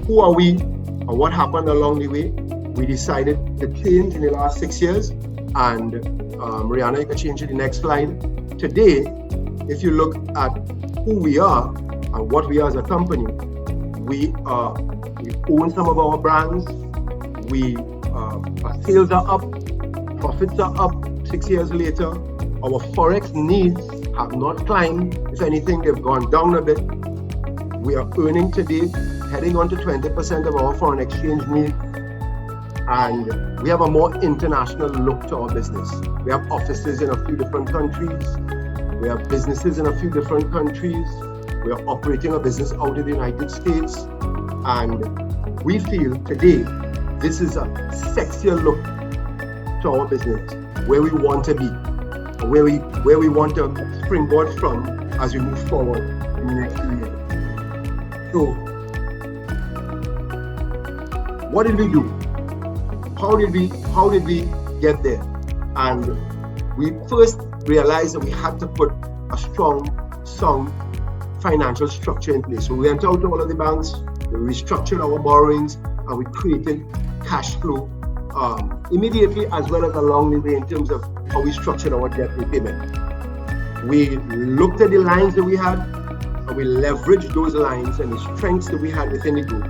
who are we and what happened along the way. We decided to change in the last 6 years, and Rihanna, you can change to the next slide. Today, if you look at who we are and what we are as a company, we own some of our brands. Our sales are up, profits are up 6 years later. Our forex needs have not climbed. If anything, they've gone down a bit. We are earning today, heading on to 20% of our foreign exchange needs. And we have a more international look to our business. We have offices in a few different countries. We have businesses in a few different countries. We are operating a business out of the United States. And we feel today, this is a sexier look to our business, where we want to be, where we want to springboard from as we move forward in the next few years. So, what did we do? How did we get there? And we first realized that we had to put a strong, sound financial structure in place. So we went out to all of the banks, we restructured our borrowings, and we created cash flow immediately, as well as along the way in terms of how we structured our debt repayment. We looked at the lines that we had, and we leveraged those lines and the strengths that we had within the group.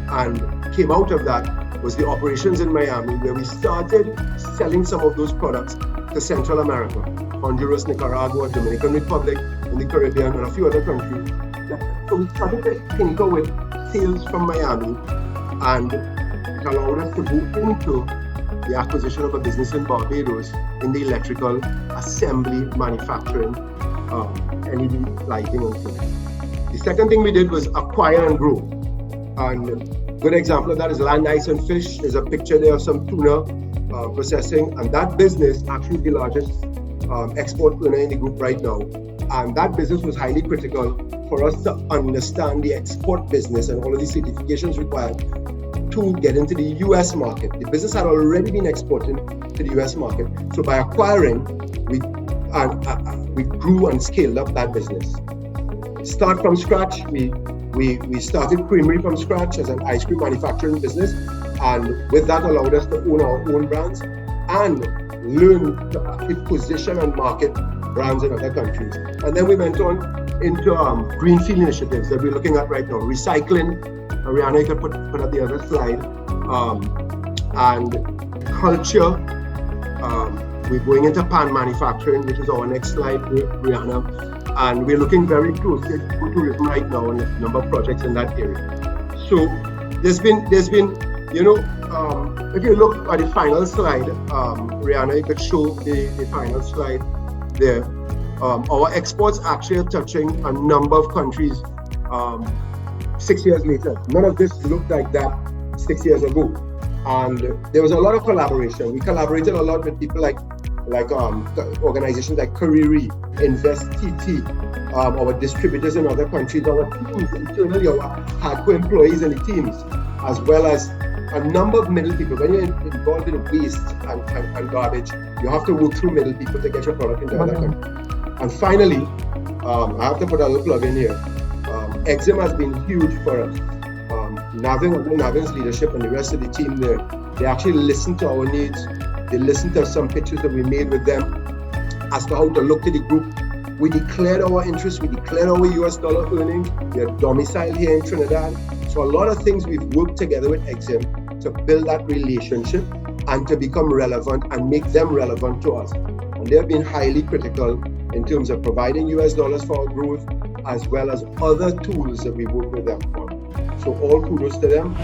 And came out of that was the operations in Miami, where we started selling some of those products to Central America, Honduras, Nicaragua, Dominican Republic, in the Caribbean, and a few other countries. So we started to tinker with sales from Miami, and it allowed us to go into the acquisition of a business in Barbados in the electrical assembly, manufacturing, LED lighting and things. The second thing we did was acquire and grow. And a good example of that is Land, Ice and Fish. There's a picture there of some tuna processing, and that business actually is the largest export earner in the group right now. And that business was highly critical for us to understand the export business and all of the certifications required to get into the US market. The business had already been exporting to the US market. So by acquiring, we grew and scaled up that business. Start from scratch, we started Creamery from scratch as an ice cream manufacturing business. And with that allowed us to own our own brands and learn to actually position and market brands in other countries. And then we went on into greenfield initiatives that we're looking at right now. Recycling, Rihanna, you can put up the other slide. And culture, we're going into pan manufacturing, which is our next slide, Rihanna. And we're looking very closely at tourism right now and a number of projects in that area. So there's been, if you look at the final slide, Rihanna, you could show the final slide there. Our exports actually are touching a number of countries 6 years later. None of this looked like that 6 years ago. And there was a lot of collaboration. We collaborated a lot with people like organizations like Kariri, Invest TT, our distributors in other countries, our teams internally, our hardcore employees in the teams, as well as a number of middle people. When you're involved in waste and garbage, you have to work through middle people to get your product into other countries. And finally, I have to put a little plug in here. Exim has been huge for us. Navin, under Navin's leadership and the rest of the team there, they actually listened to our needs. They listened to some pictures that we made with them as to how to look to the group. We declared our interests, we declared our US dollar earnings. We are domiciled here in Trinidad. So a lot of things we've worked together with Exim to build that relationship and to become relevant and make them relevant to us. And they have been highly critical in terms of providing US dollars for our growth, as well as other tools that we work with them on. So all kudos to them.